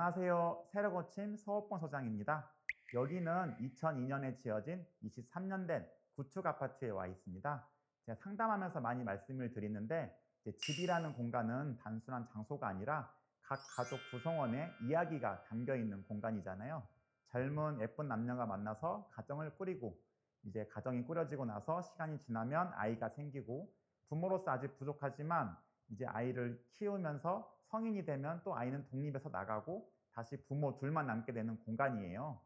안녕하세요. 새로 고침 서호봉 소장입니다. 여기는 2002년에 지어진 23년 된 구축 아파트에 와 있습니다. 제가 상담하면서 많이 말씀을 드리는데 이제 집이라는 공간은 단순한 장소가 아니라 각 가족 구성원의 이야기가 담겨 있는 공간이잖아요. 젊은 예쁜 남녀가 만나서 가정을 꾸리고 이제 가정이 꾸려지고 나서 시간이 지나면 아이가 생기고 부모로서 아직 부족하지만 이제 아이를 키우면서 성인이 되면 또 아이는 독립해서 나가고 다시 부모 둘만 남게 되는 공간이에요.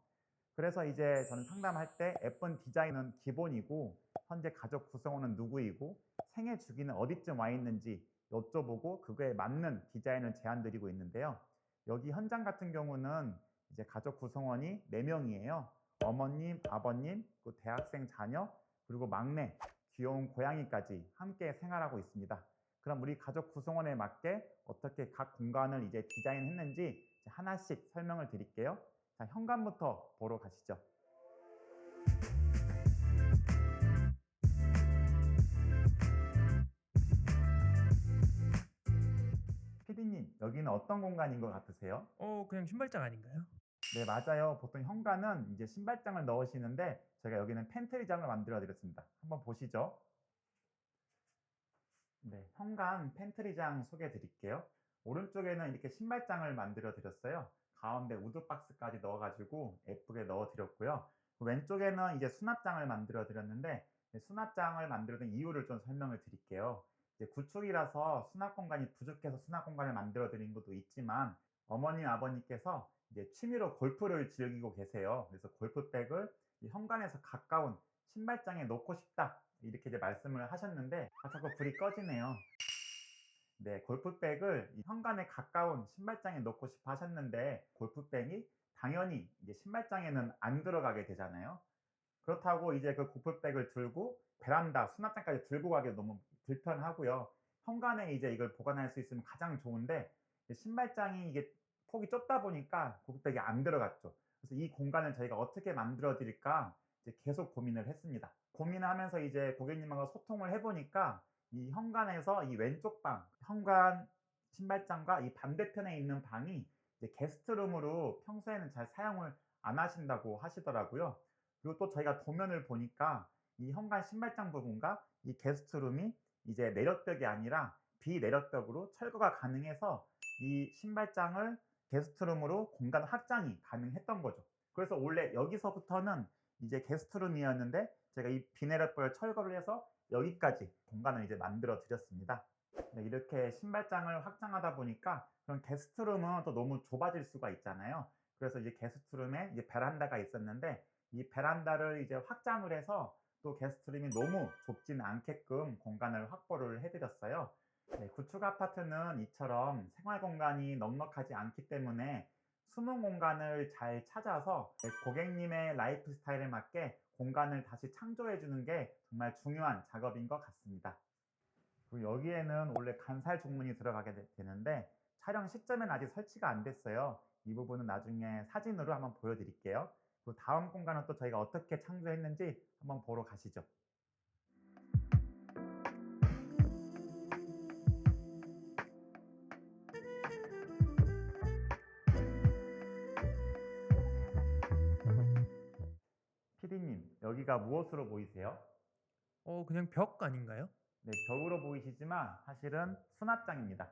그래서 이제 저는 상담할 때 예쁜 디자인은 기본이고 현재 가족 구성원은 누구이고 생애 주기는 어디쯤 와 있는지 여쭤보고 그거에 맞는 디자인을 제안 드리고 있는데요. 여기 현장 같은 경우는 이제 가족 구성원이 4명이에요. 어머님, 아버님, 그 대학생 자녀, 그리고 막내, 귀여운 고양이까지 함께 생활하고 있습니다. 그럼 우리 가족 구성원에 맞게 어떻게 각 공간을 이제 디자인했는지 하나씩 설명을 드릴게요. 자, 현관부터 보러 가시죠. 피디님, 여기는 어떤 공간인 것 같으세요? 그냥 신발장 아닌가요? 네, 맞아요. 보통 현관은 이제 신발장을 넣으시는데 저희가 여기는 팬트리장을 만들어 드렸습니다. 한번 보시죠. 네, 현관 팬트리장 소개해 드릴게요. 오른쪽에는 이렇게 신발장을 만들어 드렸어요. 가운데 우드박스까지 넣어가지고 예쁘게 넣어 드렸고요. 왼쪽에는 이제 수납장을 만들어 드렸는데 수납장을 만들어 둔 이유를 좀 설명을 드릴게요. 이제 구축이라서 수납 공간이 부족해서 수납 공간을 만들어 드린 것도 있지만 어머님 아버님께서 이제 취미로 골프를 즐기고 계세요. 그래서 골프백을 이 현관에서 가까운 신발장에 놓고 싶다 이렇게 이제 말씀을 하셨는데 자꾸 불이 꺼지네요. 네, 골프백을 이 현관에 가까운 신발장에 놓고 싶어 하셨는데 골프백이 당연히 이제 신발장에는 안 들어가게 되잖아요. 그렇다고 이제 그 골프백을 들고 베란다, 수납장까지 들고 가기 너무 불편하고요. 현관에 이제 이걸 보관할 수 있으면 가장 좋은데 신발장이 이게 폭이 좁다 보니까 골프백이 안 들어갔죠. 그래서 이 공간을 저희가 어떻게 만들어 드릴까 이제 계속 고민을 했습니다. 고민하면서 이제 고객님하고 소통을 해보니까 이 현관에서 이 왼쪽 방, 현관 신발장과 이 반대편에 있는 방이 이제 게스트룸으로 평소에는 잘 사용을 안 하신다고 하시더라고요. 그리고 또 저희가 도면을 보니까 이 현관 신발장 부분과 이 게스트룸이 이제 내력벽이 아니라 비내력벽으로 철거가 가능해서 이 신발장을 게스트룸으로 공간 확장이 가능했던 거죠. 그래서 원래 여기서부터는 이제 게스트룸이었는데 제가 이 비내력벽을 철거를 해서 여기까지 공간을 이제 만들어 드렸습니다. 네, 이렇게 신발장을 확장하다 보니까 그럼 게스트룸은 또 너무 좁아질 수가 있잖아요. 그래서 이제 게스트룸에 이제 베란다가 있었는데 이 베란다를 이제 확장을 해서 또 게스트룸이 너무 좁지는 않게끔 공간을 확보를 해드렸어요. 네, 구축 아파트는 이처럼 생활 공간이 넉넉하지 않기 때문에 숨은 공간을 잘 찾아서 고객님의 라이프 스타일에 맞게 공간을 다시 창조해 주는 게 정말 중요한 작업인 것 같습니다. 그리고 여기에는 원래 간살 종문이 들어가게 되는데 촬영 시점에는 아직 설치가 안 됐어요. 이 부분은 나중에 사진으로 한번 보여드릴게요. 그 다음 공간은 또 저희가 어떻게 창조했는지 한번 보러 가시죠. 피디님, 여기가 무엇으로 보이세요? 그냥 벽 아닌가요? 네, 벽으로 보이시지만 사실은 수납장입니다.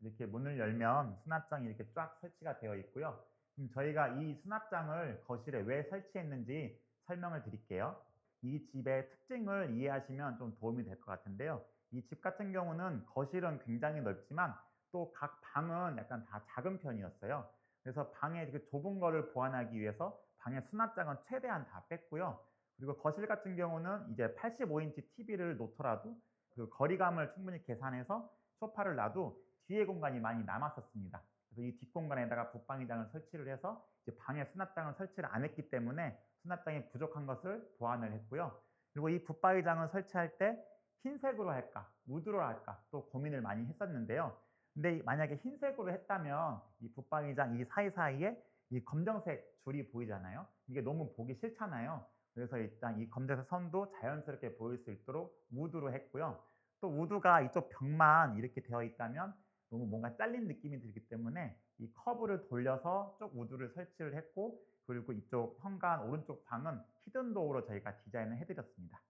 이렇게 문을 열면 수납장이 이렇게 쫙 설치가 되어 있고요. 그럼 저희가 이 수납장을 거실에 왜 설치했는지 설명을 드릴게요. 이 집의 특징을 이해하시면 좀 도움이 될 것 같은데요. 이 집 같은 경우는 거실은 굉장히 넓지만 또 각 방은 약간 다 작은 편이었어요. 그래서 방에 그 좁은 거를 보완하기 위해서 방의 수납장은 최대한 다 뺐고요. 그리고 거실 같은 경우는 이제 85인치 TV를 놓더라도 그 거리감을 충분히 계산해서 소파를 놔도 뒤에 공간이 많이 남았었습니다. 그래서 이 뒷공간에다가 붙박이장을 설치를 해서 이제 방에 수납장을 설치를 안 했기 때문에 수납장이 부족한 것을 보완을 했고요. 그리고 이 붙박이장을 설치할 때 흰색으로 할까 우드로 할까 또 고민을 많이 했었는데요. 근데 만약에 흰색으로 했다면 이 붙박이장 이 사이사이에 이 검정색 줄이 보이잖아요. 이게 너무 보기 싫잖아요. 그래서 일단 이 검정색 선도 자연스럽게 보일 수 있도록 우드로 했고요. 또 우드가 이쪽 벽만 이렇게 되어 있다면 너무 뭔가 잘린 느낌이 들기 때문에 이 커브를 돌려서 쪽 우드를 설치를 했고, 그리고 이쪽 현관 오른쪽 방은 히든 도어로 저희가 디자인을 해 드렸습니다.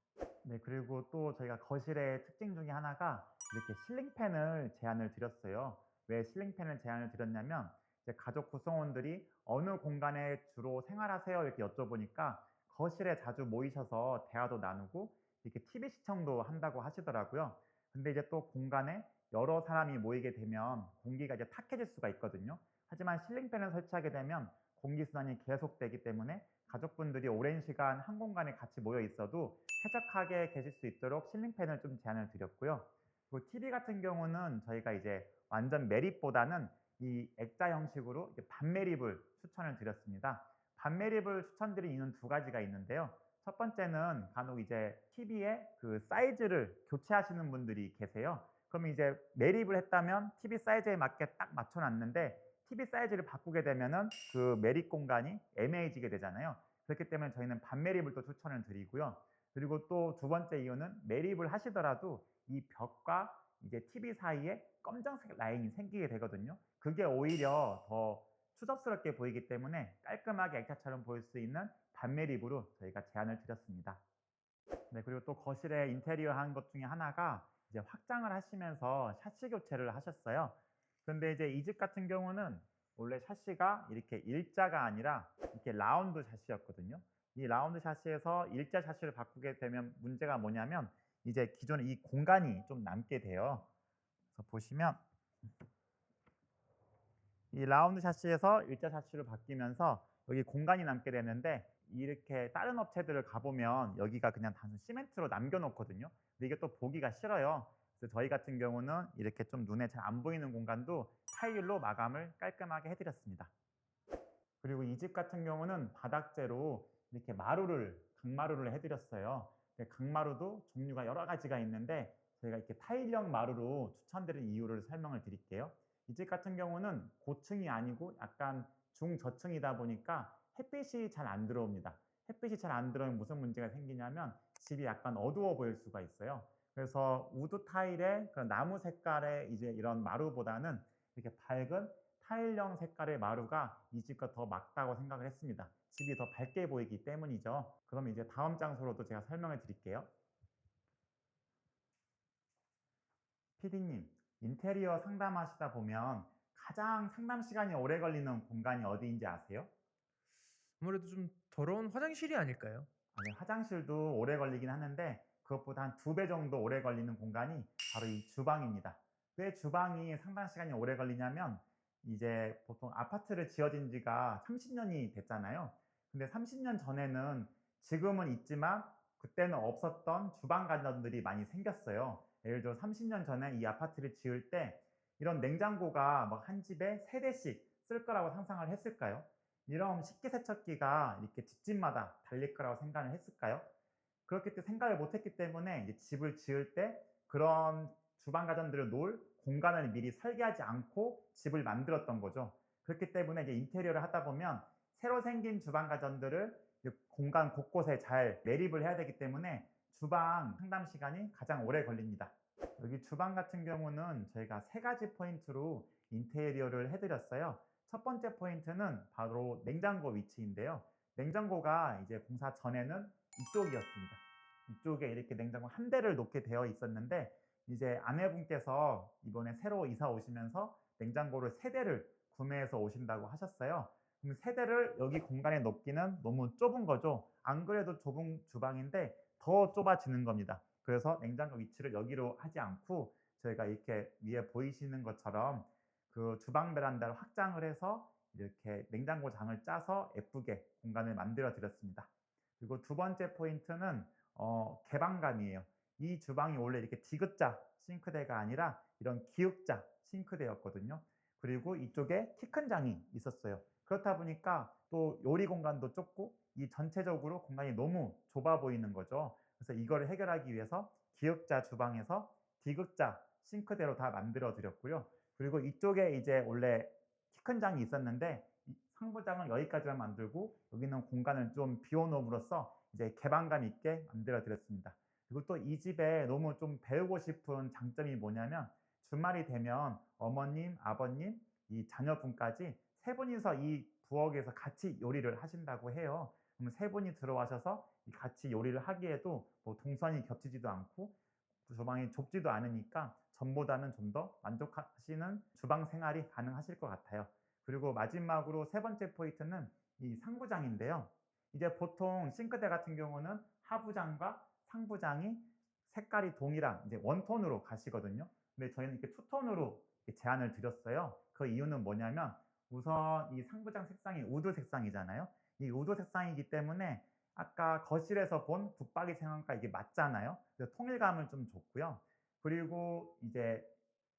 네, 그리고 또 저희가 거실의 특징 중에 하나가 이렇게 실링팬을 제안을 드렸어요. 왜 실링팬을 제안을 드렸냐면, 이제 가족 구성원들이 "어느 공간에 주로 생활하세요?" 이렇게 여쭤보니까 거실에 자주 모이셔서 대화도 나누고 이렇게 TV 시청도 한다고 하시더라고요. 근데 이제 또 공간에 여러 사람이 모이게 되면 공기가 이제 탁해질 수가 있거든요. 하지만 실링팬을 설치하게 되면 공기순환이 계속되기 때문에 가족분들이 오랜 시간 한 공간에 같이 모여 있어도 쾌적하게 계실 수 있도록 실링팬을 좀 제안을 드렸고요. 그리고 TV 같은 경우는 저희가 이제 완전 매립보다는 이 액자 형식으로 이제 반매립을 추천을 드렸습니다. 반매립을 추천드린 이유는 두 가지가 있는데요. 첫 번째는 간혹 이제 TV의 그 사이즈를 교체하시는 분들이 계세요. 그럼 이제 매립을 했다면 TV 사이즈에 맞게 딱 맞춰 놨는데 TV 사이즈를 바꾸게 되면은 그 매립 공간이 애매해지게 되잖아요. 그렇기 때문에 저희는 반매립을 또 추천을 드리고요. 그리고 또 두 번째 이유는 매립을 하시더라도 이 벽과 이제 TV 사이에 검정색 라인이 생기게 되거든요. 그게 오히려 더 추접스럽게 보이기 때문에 깔끔하게 액자처럼 보일 수 있는 반매립으로 저희가 제안을 드렸습니다. 네, 그리고 또 거실에 인테리어 한 것 중에 하나가 이제 확장을 하시면서 샤시 교체를 하셨어요. 그런데 이제 이 집 같은 경우는 원래 샤시가 이렇게 일자가 아니라 이렇게 라운드 샤시였거든요. 이 라운드 샤시에서 일자 샤시를 바꾸게 되면 문제가 뭐냐면, 이제 기존에 이 공간이 좀 남게 돼요. 그래서 보시면 이 라운드 샤시에서 일자 샤시로 바뀌면서 여기 공간이 남게 되는데, 이렇게 다른 업체들을 가보면 여기가 그냥 단순 시멘트로 남겨 놓거든요. 근데 이게 또 보기가 싫어요. 그래서 저희 같은 경우는 이렇게 좀 눈에 잘 안 보이는 공간도 타일로 마감을 깔끔하게 해 드렸습니다. 그리고 이 집 같은 경우는 바닥재로 이렇게 마루를 강마루를 해 드렸어요. 강마루도 종류가 여러 가지가 있는데 저희가 이렇게 타일형 마루로 추천드린 이유를 설명을 드릴게요. 이 집 같은 경우는 고층이 아니고 약간 중저층이다 보니까 햇빛이 잘 안 들어옵니다. 햇빛이 잘 안 들어오면 무슨 문제가 생기냐면 집이 약간 어두워 보일 수가 있어요. 그래서 우드 타일의 그런 나무 색깔의 이제 이런 마루보다는 이렇게 밝은 타일형 색깔의 마루가 이 집과 더 맞다고 생각을 했습니다. 집이 더 밝게 보이기 때문이죠. 그럼 이제 다음 장소로도 제가 설명을 드릴게요. PD님, 인테리어 상담하시다 보면 가장 상담 시간이 오래 걸리는 공간이 어디인지 아세요? 아무래도 좀 더러운 화장실이 아닐까요? 아니, 화장실도 오래 걸리긴 하는데 그것보다 한 2배 정도 오래 걸리는 공간이 바로 이 주방입니다. 왜 주방이 상당 시간이 오래 걸리냐면, 이제 보통 아파트를 지어진 지가 30년이 됐잖아요. 근데 30년 전에는, 지금은 있지만 그때는 없었던 주방 가전들이 많이 생겼어요. 예를 들어 30년 전에 이 아파트를 지을 때 이런 냉장고가 막 한 집에 3대씩 쓸 거라고 상상을 했을까요? 이런 식기세척기가 이렇게 집집마다 달릴 거라고 생각을 했을까요? 그렇기 때문에 생각을 못 했기 때문에 이제 집을 지을 때 그런 주방 가전들을 놓을 공간을 미리 설계하지 않고 집을 만들었던 거죠. 그렇기 때문에 이제 인테리어를 하다 보면 새로 생긴 주방 가전들을 공간 곳곳에 잘 매립을 해야 되기 때문에 주방 상담 시간이 가장 오래 걸립니다. 여기 주방 같은 경우는 저희가 세 가지 포인트로 인테리어를 해드렸어요. 첫 번째 포인트는 바로 냉장고 위치인데요. 냉장고가 이제 공사 전에는 이쪽이었습니다. 이쪽에 이렇게 냉장고 한 대를 놓게 되어 있었는데, 이제 아내분께서 이번에 새로 이사 오시면서 냉장고를 세 대를 구매해서 오신다고 하셨어요. 그럼 세 대를 여기 공간에 놓기는 너무 좁은 거죠. 안 그래도 좁은 주방인데 더 좁아지는 겁니다. 그래서 냉장고 위치를 여기로 하지 않고 저희가 이렇게 위에 보이시는 것처럼 그 주방 베란다를 확장을 해서 이렇게 냉장고장을 짜서 예쁘게 공간을 만들어 드렸습니다. 그리고 두 번째 포인트는 개방감이에요. 이 주방이 원래 이렇게 디귿자 싱크대가 아니라 이런 기역자 싱크대였거든요. 그리고 이쪽에 키 큰 장이 있었어요. 그렇다 보니까 또 요리 공간도 좁고 이 전체적으로 공간이 너무 좁아 보이는 거죠. 그래서 이거를 해결하기 위해서 기역자 주방에서 디귿자 싱크대로 다 만들어 드렸고요. 그리고 이쪽에 이제 원래 키 큰 장이 있었는데 이 상부장은 여기까지만 만들고 여기는 공간을 좀 비워 놓음으로써 이제 개방감 있게 만들어 드렸습니다. 그리고 또 이 집에 너무 좀 배우고 싶은 장점이 뭐냐면, 주말이 되면 어머님, 아버님, 이 자녀분까지 세 분이서 이 부엌에서 같이 요리를 하신다고 해요. 그러면 세 분이 들어와셔서 이 같이 요리를 하기에도 뭐 동선이 겹치지도 않고 주방이 좁지도 않으니까 전보다는 좀 더 만족하시는 주방 생활이 가능하실 것 같아요. 그리고 마지막으로 세 번째 포인트는 이 상부장인데요. 이제 보통 싱크대 같은 경우는 하부장과 상부장이 색깔이 동일한 이제 원톤으로 가시거든요. 근데 저희는 이렇게 투톤으로 제안을 드렸어요. 그 이유는 뭐냐면 우선 이 상부장 색상이 우드 색상이잖아요. 이 우드 색상이기 때문에 아까 거실에서 본 붙박이 생활과 이게 맞잖아요. 그래서 통일감을 좀 줬고요. 그리고 이제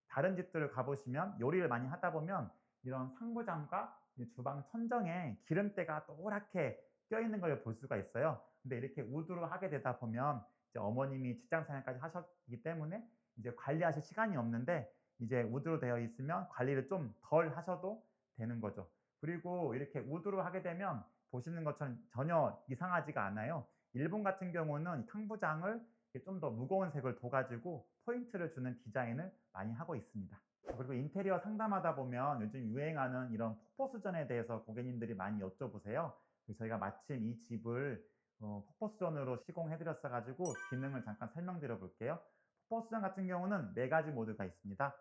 다른 집들을 가보시면 요리를 많이 하다 보면 이런 상부장과 이 주방 천정에 기름때가 노랗게 껴있는 걸 볼 수가 있어요. 근데 이렇게 우드로 하게 되다 보면 이제 어머님이 직장 생활까지 하셨기 때문에 이제 관리하실 시간이 없는데 이제 우드로 되어 있으면 관리를 좀 덜 하셔도 되는 거죠. 그리고 이렇게 우드로 하게 되면 보시는 것처럼 전혀 이상하지가 않아요. 일본 같은 경우는 상부장을 좀 더 무거운 색을 둬가지고 포인트를 주는 디자인을 많이 하고 있습니다. 그리고 인테리어 상담하다 보면 요즘 유행하는 이런 폭포수전에 대해서 고객님들이 많이 여쭤보세요. 그래서 저희가 마침 이 집을 폭포수전으로 시공해 드렸어 가지고 기능을 잠깐 설명드려 볼게요. 폭포수전 같은 경우는 4가지 모드가 있습니다.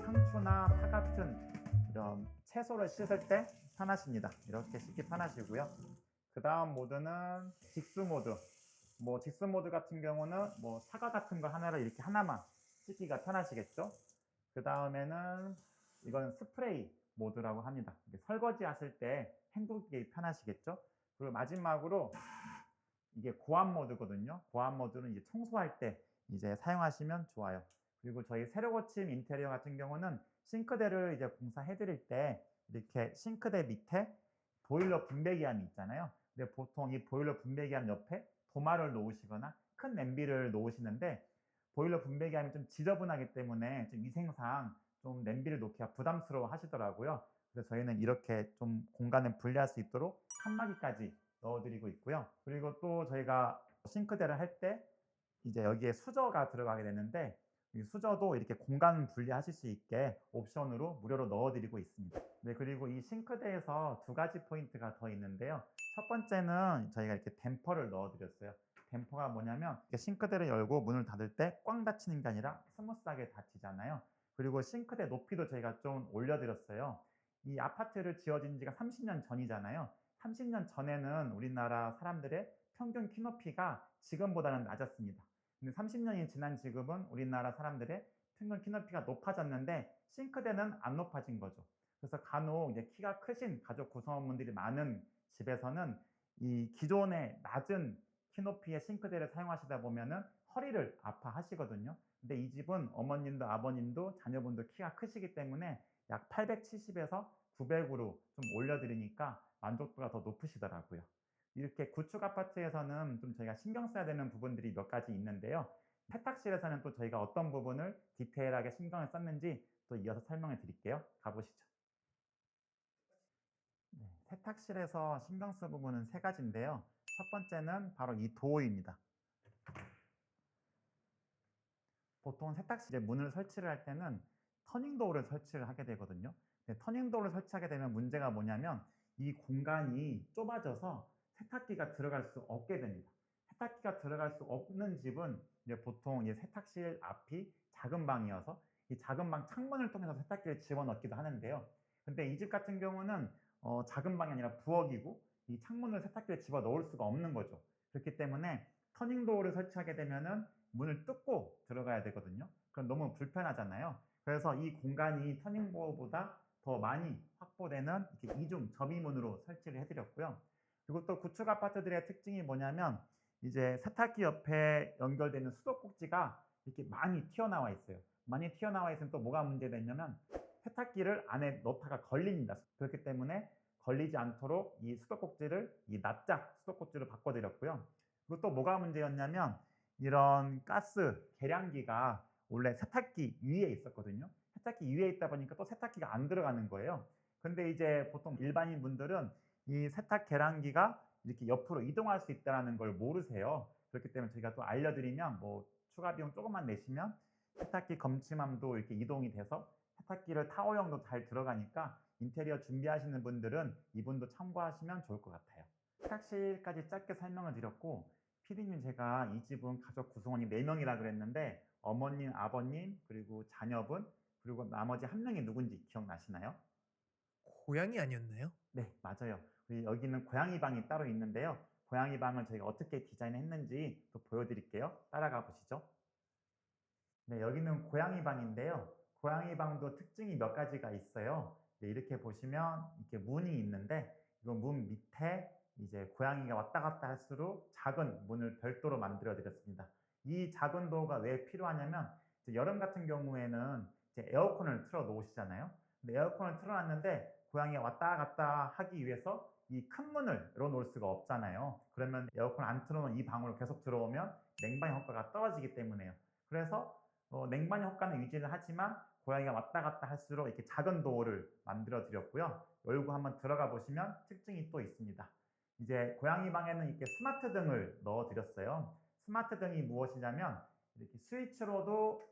상추나 파 같은 이런 채소를 씻을 때 편하십니다. 이렇게 씻기 편하시고요. 그 다음 모드는 직수 모드. 뭐 직수 모드 같은 경우는 뭐 사과 같은 거 하나를 이렇게 하나만 씻기가 편하시겠죠. 그 다음에는 이건 스프레이 모드라고 합니다. 설거지 하실 때 헹구기 편하시겠죠. 그리고 마지막으로 이게 고압 모드거든요. 고압 모드는 이제 청소할 때 이제 사용하시면 좋아요. 그리고 저희 새로 고침 인테리어 같은 경우는 싱크대를 이제 공사해 드릴 때 이렇게 싱크대 밑에 보일러 분배기함이 있잖아요. 근데 보통 이 보일러 분배기함 옆에 도마를 놓으시거나 큰 냄비를 놓으시는데 보일러 분배기함이 좀 지저분하기 때문에 좀 위생상 좀 냄비를 놓기가 부담스러워 하시더라고요. 그래서 저희는 이렇게 좀 공간을 분리할 수 있도록 칸막이까지 넣어드리고 있고요. 그리고 또 저희가 싱크대를 할 때 이제 여기에 수저가 들어가게 되는데 이 수저도 이렇게 공간 분리하실 수 있게 옵션으로 무료로 넣어드리고 있습니다. 네, 그리고 이 싱크대에서 2가지 포인트가 더 있는데요. 첫 번째는 저희가 이렇게 댐퍼를 넣어드렸어요. 댐퍼가 뭐냐면 싱크대를 열고 문을 닫을 때 꽝 닫히는 게 아니라 스무스하게 닫히잖아요. 그리고 싱크대 높이도 저희가 좀 올려드렸어요. 이 아파트를 지어진 지가 30년 전이잖아요. 30년 전에는 우리나라 사람들의 평균 키 높이가 지금보다는 낮았습니다. 근데 30년이 지난 지금은 우리나라 사람들의 평균 키 높이가 높아졌는데 싱크대는 안 높아진 거죠. 그래서 간혹 이제 키가 크신 가족 구성원분들이 많은 집에서는 이 기존의 낮은 키 높이의 싱크대를 사용하시다 보면은 허리를 아파하시거든요. 근데 이 집은 어머님도 아버님도 자녀분도 키가 크시기 때문에 약 870에서 900으로 좀 올려드리니까 만족도가 더 높으시더라고요. 이렇게 구축 아파트에서는 좀 저희가 신경 써야 되는 부분들이 몇 가지 있는데요. 세탁실에서는 또 저희가 어떤 부분을 디테일하게 신경을 썼는지 또 이어서 설명을 드릴게요. 가보시죠. 네, 세탁실에서 신경 쓸 부분은 3가지인데요. 첫 번째는 바로 이 도어입니다. 보통 세탁실에 문을 설치를 할 때는 터닝도어를 설치를 하게 되거든요. 터닝도어를 설치하게 되면 문제가 뭐냐면 이 공간이 좁아져서 세탁기가 들어갈 수 없게 됩니다. 세탁기가 들어갈 수 없는 집은 이제 보통 이제 세탁실 앞이 작은 방이어서 이 작은 방 창문을 통해서 세탁기를 집어넣기도 하는데요. 근데 이 집 같은 경우는 작은 방이 아니라 부엌이고 이 창문을 세탁기를 집어넣을 수가 없는 거죠. 그렇기 때문에 터닝도어를 설치하게 되면은 문을 뚫고 들어가야 되거든요. 그럼 너무 불편하잖아요. 그래서 이 공간이 터닝도어보다 더 많이 확보되는 이렇게 이중 접이문으로 설치를 해드렸고요. 그리고 또 구축 아파트들의 특징이 뭐냐면 이제 세탁기 옆에 연결되는 수도꼭지가 이렇게 많이 튀어나와 있어요. 많이 튀어나와 있으면 또 뭐가 문제되냐면 세탁기를 안에 넣다가 걸립니다. 그렇기 때문에 걸리지 않도록 이 수도꼭지를 이 납작 수도꼭지로 바꿔드렸고요. 그리고 또 뭐가 문제였냐면 이런 가스 계량기가 원래 세탁기 위에 있었거든요. 세탁기 위에 있다 보니까 또 세탁기가 안 들어가는 거예요. 근데 이제 보통 일반인 분들은 이 세탁 계량기가 이렇게 옆으로 이동할 수 있다는 걸 모르세요. 그렇기 때문에 저희가 또 알려드리면 뭐 추가 비용 조금만 내시면 세탁기 검침함도 이렇게 이동이 돼서 세탁기를 타워형도 잘 들어가니까 인테리어 준비하시는 분들은 이 부분도 참고하시면 좋을 것 같아요. 세탁실까지 짧게 설명을 드렸고, 피디님 제가 이 집은 가족 구성원이 4명이라 그랬는데 어머님, 아버님, 그리고 자녀분, 그리고 나머지 한 명이 누군지 기억나시나요? 고양이 아니었나요? 네, 맞아요. 여기는 고양이 방이 따로 있는데요. 고양이 방을 저희가 어떻게 디자인했는지 또 보여드릴게요. 따라가 보시죠. 네, 여기는 고양이 방인데요. 고양이 방도 특징이 몇 가지가 있어요. 네, 이렇게 보시면 이렇게 문이 있는데, 이거 문 밑에 이제 고양이가 왔다 갔다 할수록 작은 문을 별도로 만들어 드렸습니다. 이 작은 도어가 왜 필요하냐면, 이제 여름 같은 경우에는 이제 에어컨을 틀어 놓으시잖아요. 근데 에어컨을 틀어 놨는데 고양이가 왔다 갔다 하기 위해서 이 큰 문을 열어 놓을 수가 없잖아요. 그러면 에어컨 안 틀어 놓은 이 방으로 계속 들어오면 냉방 효과가 떨어지기 때문에요. 그래서 냉방 효과는 유지를 하지만 고양이가 왔다 갔다 할수록 이렇게 작은 도어를 만들어 드렸고요. 열고 한번 들어가 보시면 특징이 또 있습니다. 이제 고양이 방에는 이렇게 스마트 등을 넣어 드렸어요. 스마트 등이 무엇이냐면 이렇게 스위치로도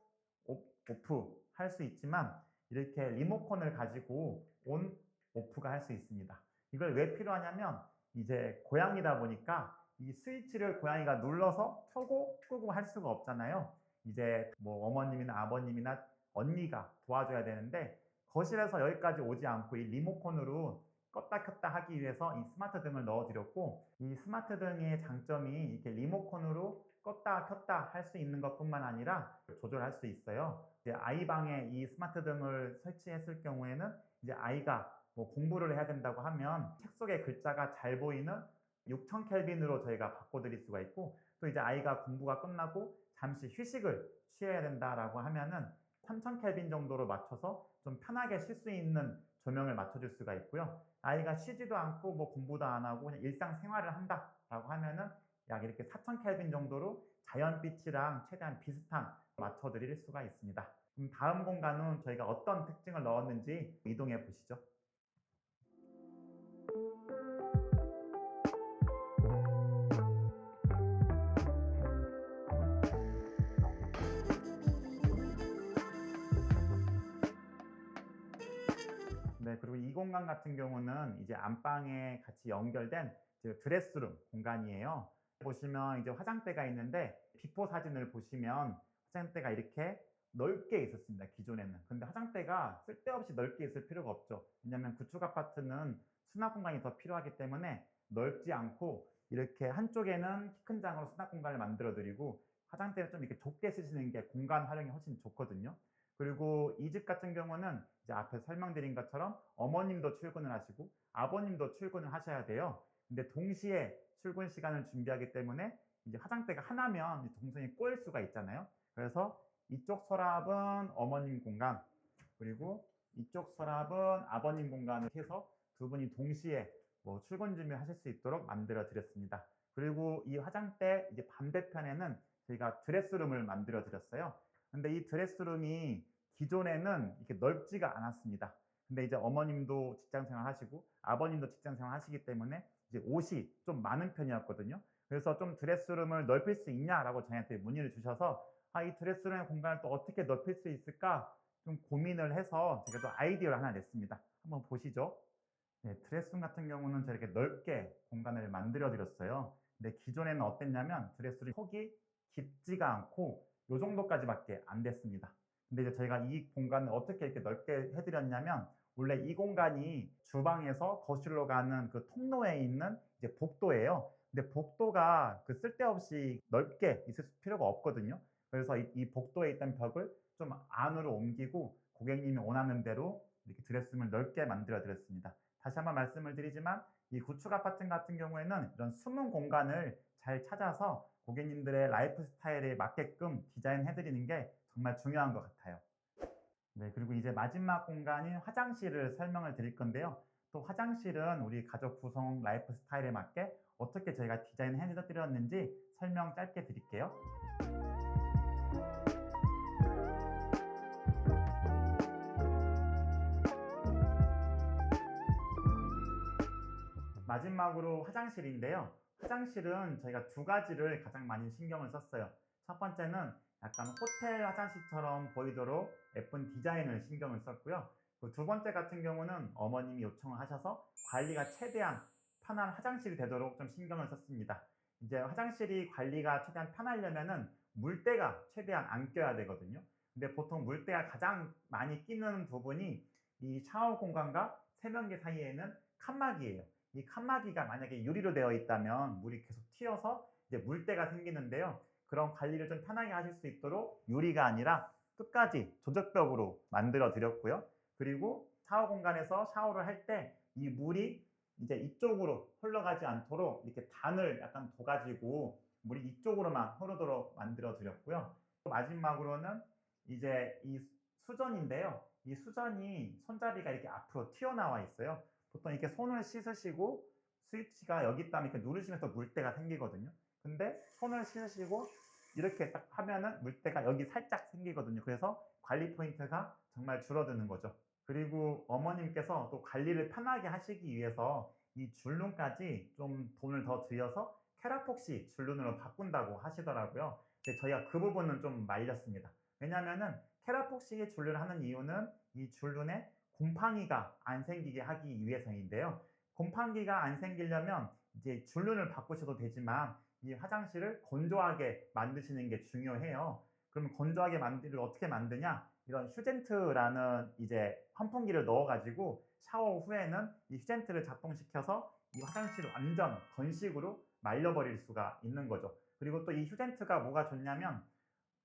오프 할 수 있지만 이렇게 리모컨을 가지고 온, 오프가 할 수 있습니다. 이걸 왜 필요하냐면 이제 고양이다 보니까 이 스위치를 고양이가 눌러서 켜고 끄고 할 수가 없잖아요. 이제 뭐 어머님이나 아버님이나 언니가 도와줘야 되는데 거실에서 여기까지 오지 않고 이 리모컨으로 껐다 켰다 하기 위해서 이 스마트 등을 넣어 드렸고, 이 스마트 등의 장점이 이렇게 리모컨으로 껐다 켰다 할 수 있는 것뿐만 아니라 조절할 수 있어요. 이제 아이 방에 이 스마트 등을 설치했을 경우에는 이제 아이가 뭐 공부를 해야 된다고 하면 책 속에 글자가 잘 보이는 6000 켈빈으로 저희가 바꿔드릴 수가 있고, 또 이제 아이가 공부가 끝나고 잠시 휴식을 취해야 된다라고 하면은 3000 켈빈 정도로 맞춰서 좀 편하게 쉴 수 있는 조명을 맞춰줄 수가 있고요. 아이가 쉬지도 않고 뭐 공부도 안 하고 그냥 일상생활을 한다라고 하면은 약 이렇게 4000 켈빈 정도로 자연빛이랑 최대한 비슷한 맞춰드릴 수가 있습니다. 그럼 다음 공간은 저희가 어떤 특징을 넣었는지 이동해 보시죠. 네, 그리고 이 공간 같은 경우는 이제 안방에 같이 연결된 이제 드레스룸 공간이에요. 보시면 이제 화장대가 있는데 비포 사진을 보시면 화장대가 이렇게 넓게 있었습니다, 기존에는. 근데 화장대가 쓸데없이 넓게 있을 필요가 없죠. 왜냐하면 구축 아파트는 수납 공간이 더 필요하기 때문에 넓지 않고 이렇게 한쪽에는 키 큰 장으로 수납 공간을 만들어 드리고, 화장대를 좀 이렇게 좁게 쓰시는 게 공간 활용이 훨씬 좋거든요. 그리고 이 집 같은 경우는 이제 앞에 설명드린 것처럼 어머님도 출근을 하시고 아버님도 출근을 하셔야 돼요. 근데 동시에 출근 시간을 준비하기 때문에 이제 화장대가 하나면 동선이 꼬일 수가 있잖아요. 그래서 이쪽 서랍은 어머님 공간, 그리고 이쪽 서랍은 아버님 공간을 해서 두 분이 동시에 뭐 출근 준비를 하실 수 있도록 만들어 드렸습니다. 그리고 이 화장대 이제 반대편에는 저희가 드레스룸을 만들어 드렸어요. 근데 이 드레스룸이 기존에는 이렇게 넓지가 않았습니다. 근데 이제 어머님도 직장 생활 하시고 아버님도 직장 생활 하시기 때문에 이제 옷이 좀 많은 편이었거든요. 그래서 좀 드레스룸을 넓힐 수 있냐라고 저희한테 문의를 주셔서 이 드레스룸의 공간을 또 어떻게 넓힐 수 있을까 좀 고민을 해서 제가 또 아이디어를 하나 냈습니다. 한번 보시죠. 네, 드레스룸 같은 경우는 저렇게 넓게 공간을 만들어 드렸어요. 근데 기존에는 어땠냐면 드레스룸 폭이 깊지가 않고 요 정도까지밖에 안 됐습니다. 근데 이제 저희가 이 공간을 어떻게 이렇게 넓게 해드렸냐면, 원래 이 공간이 주방에서 거실로 가는 그 통로에 있는 이제 복도예요. 근데 복도가 그 쓸데없이 넓게 있을 필요가 없거든요. 그래서 이 복도에 있던 벽을 좀 안으로 옮기고 고객님이 원하는 대로 이렇게 드레스룸을 넓게 만들어 드렸습니다. 다시 한번 말씀을 드리지만 이 구축 아파트 같은 경우에는 이런 숨은 공간을 잘 찾아서 고객님들의 라이프 스타일에 맞게끔 디자인해 드리는 게 정말 중요한 것 같아요. 네, 그리고 이제 마지막 공간인 화장실을 설명을 드릴 건데요. 또 화장실은 우리 가족 구성 라이프 스타일에 맞게 어떻게 저희가 디자인해 드렸는지 설명 짧게 드릴게요. 마지막으로 화장실인데요. 화장실은 저희가 두 가지를 가장 많이 신경을 썼어요. 첫 번째는 약간 호텔 화장실처럼 보이도록 예쁜 디자인을 신경을 썼고요. 그 두 번째 같은 경우는 어머님이 요청을 하셔서 관리가 최대한 편한 화장실이 되도록 좀 신경을 썼습니다. 이제 화장실이 관리가 최대한 편하려면은 물때가 최대한 안 껴야 되거든요. 근데 보통 물때가 가장 많이 끼는 부분이 이 샤워 공간과 세면기 사이에는 칸막이에요. 이 칸막이가 만약에 유리로 되어 있다면 물이 계속 튀어서 이제 물때가 생기는데요. 그런 관리를 좀 편하게 하실 수 있도록 유리가 아니라 끝까지 조적벽으로 만들어 드렸고요. 그리고 샤워 공간에서 샤워를 할 때 이 물이 이제 이쪽으로 흘러가지 않도록 이렇게 단을 약간 둬가지고 물이 이쪽으로만 흐르도록 만들어 드렸고요. 마지막으로는 이제 이 수전인데요. 이 수전이 손잡이가 이렇게 앞으로 튀어나와 있어요. 보통 이렇게 손을 씻으시고 스위치가 여기 있다면 이렇게 누르시면서 물때가 생기거든요. 근데 손을 씻으시고 이렇게 딱 하면은 물때가 여기 살짝 생기거든요. 그래서 관리 포인트가 정말 줄어드는 거죠. 그리고 어머님께서 또 관리를 편하게 하시기 위해서 이 줄눈까지 좀 돈을 더 들여서 캐라폭시 줄눈으로 바꾼다고 하시더라고요. 근데 저희가 그 부분은 좀 말렸습니다. 왜냐면은 캐라폭시 줄눈을 하는 이유는 이 줄눈에 곰팡이가 안 생기게 하기 위해서인데요. 곰팡이가 안 생기려면 이제 줄눈을 바꾸셔도 되지만 이 화장실을 건조하게 만드시는 게 중요해요. 그러면 건조하게 만들 어떻게 만드냐? 이런 휴젠트라는 이제 환풍기를 넣어가지고 샤워 후에는 이 휴젠트를 작동시켜서 이 화장실을 완전 건식으로 말려버릴 수가 있는 거죠. 그리고 또 이 휴젠트가 뭐가 좋냐면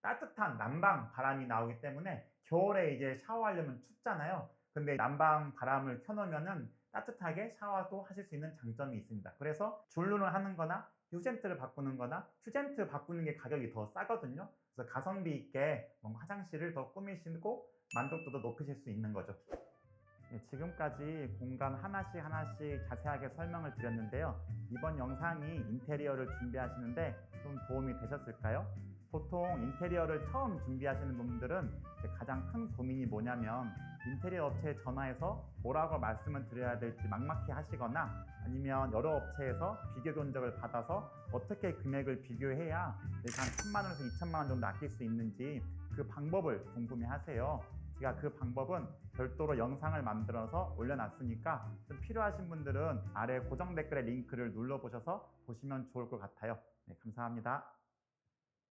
따뜻한 난방 바람이 나오기 때문에 겨울에 이제 샤워하려면 춥잖아요. 근데 난방 바람을 켜놓으면은 따뜻하게 샤워도 하실 수 있는 장점이 있습니다. 그래서 줄눈을 하는 거나 휴젠트를 바꾸는 거나 휴젠트 바꾸는 게 가격이 더 싸거든요. 그래서 가성비 있게 뭔가 화장실을 더 꾸미시고 만족도도 높이실 수 있는 거죠. 네, 지금까지 공간 하나씩 하나씩 자세하게 설명을 드렸는데요. 이번 영상이 인테리어를 준비하시는데 좀 도움이 되셨을까요? 보통 인테리어를 처음 준비하시는 분들은 가장 큰 고민이 뭐냐면 인테리어 업체에 전화해서 뭐라고 말씀을 드려야 될지 막막해 하시거나 아니면 여러 업체에서 비교 견적을 받아서 어떻게 금액을 비교해야 한 1000만 원에서 2000만 원 정도 아낄 수 있는지 그 방법을 궁금해 하세요. 제가 그 방법은 별도로 영상을 만들어서 올려놨으니까 좀 필요하신 분들은 아래 고정 댓글의 링크를 눌러보셔서 보시면 좋을 것 같아요. 네, 감사합니다.